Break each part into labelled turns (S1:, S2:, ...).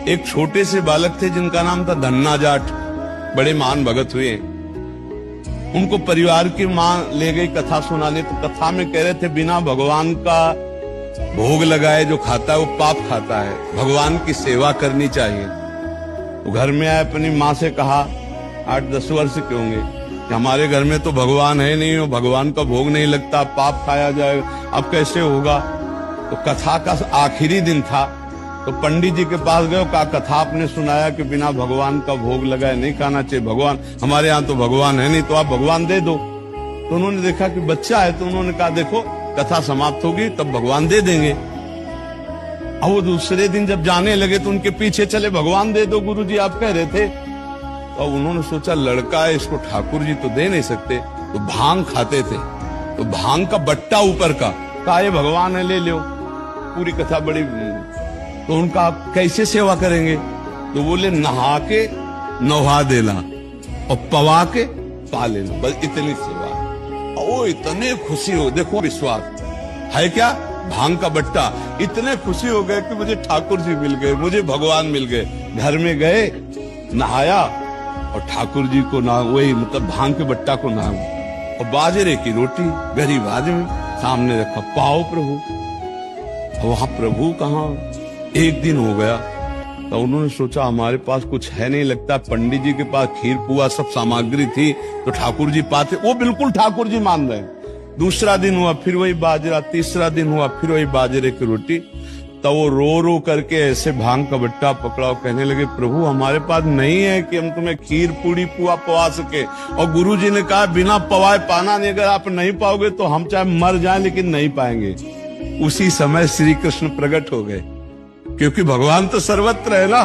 S1: एक छोटे से बालक थे जिनका नाम था धन्ना जाट, बड़े महान भगत हुए। उनको परिवार की मां ले गई कथा सुनाने, तो कथा में कह रहे थे बिना भगवान का भोग लगाए जो खाता है वो पाप खाता है, भगवान की सेवा करनी चाहिए। तो घर में आए, अपनी माँ से कहा, 8-10 वर्ष के होंगे, कि हमारे घर में तो भगवान है नहीं, भगवान का भोग नहीं लगता, पाप खाया जाएगा, अब कैसे होगा। तो कथा का आखिरी दिन था, तो पंडित जी के पास गए, कहा कथा आपने सुनाया कि बिना भगवान का भोग लगाए नहीं खाना चाहिए, भगवान हमारे यहाँ तो भगवान है नहीं, तो आप भगवान दे दो। तो उन्होंने देखा कि बच्चा है, तो उन्होंने कहा देखो कथा समाप्त होगी तब भगवान दे देंगे। अब वो दूसरे दिन जब जाने लगे तो उनके पीछे चले, भगवान दे दो गुरुजी आप कह रहे थे। तो उन्होंने सोचा लड़का है, इसको ठाकुर जी तो दे नहीं सकते, तो भांग खाते थे, तो भांग का बट्टा ऊपर का, कहा ये भगवान है ले लो। पूरी कथा बड़ी, तो उनका आप कैसे सेवा करेंगे, तो बोले नहा के नहा देना और पवा के पा लेना, बस इतनी सेवा। ओ इतने खुशी हो, देखो विश्वास है क्या, भांग का बट्टा, इतने खुशी हो गए कि मुझे ठाकुर जी मिल गए, मुझे भगवान मिल गए। घर में गए, नहाया और ठाकुर जी को ना, वही मतलब भांग के बट्टा को नाम, और बाजरे की रोटी गरीब आदमी सामने रखा, पाओ प्रभु। वहां प्रभु कहाँ, एक दिन हो गया, तो उन्होंने सोचा हमारे पास कुछ है नहीं, लगता पंडित जी के पास खीर पुआ सब सामग्री थी तो ठाकुर जी पाते, वो बिल्कुल ठाकुर जी मान रहे। दूसरा दिन हुआ फिर वही बाजरा, तीसरा दिन हुआ फिर वही बाजरे की रोटी। तो वो रो रो करके ऐसे भांग का बट्टा पकड़ा और कहने लगे प्रभु हमारे पास नहीं है कि हम तुम्हें खीर पूड़ी पुआ पवा सके, और गुरु जी ने कहा बिना पवाए पाना नहीं, अगर आप नहीं पाओगे तो हम चाहे मर जाएं लेकिन नहीं पाएंगे। उसी समय श्री कृष्ण प्रकट हो गए, क्योंकि भगवान तो सर्वत्र है ना।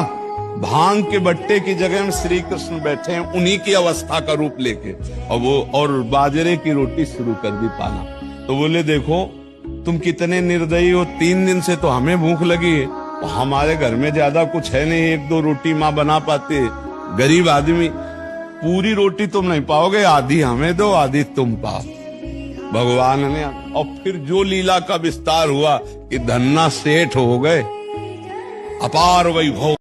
S1: भांग के बट्टे की जगह में श्री कृष्ण बैठे हैं, उन्हीं की अवस्था का रूप लेके, और वो और बाजरे की रोटी शुरू कर दी पाना। तो बोले देखो तुम कितने निर्दयी हो, 3 दिन से तो हमें भूख लगी है, तो हमारे घर में ज्यादा कुछ है नहीं, 1-2 रोटी माँ बना पाती है, गरीब आदमी, पूरी रोटी तुम नहीं पाओगे, आधी हमें दो आधी तुम पाओ। भगवान ने, और फिर जो लीला का विस्तार हुआ कि धन्ना सेठ हो गए, अपार वैभव।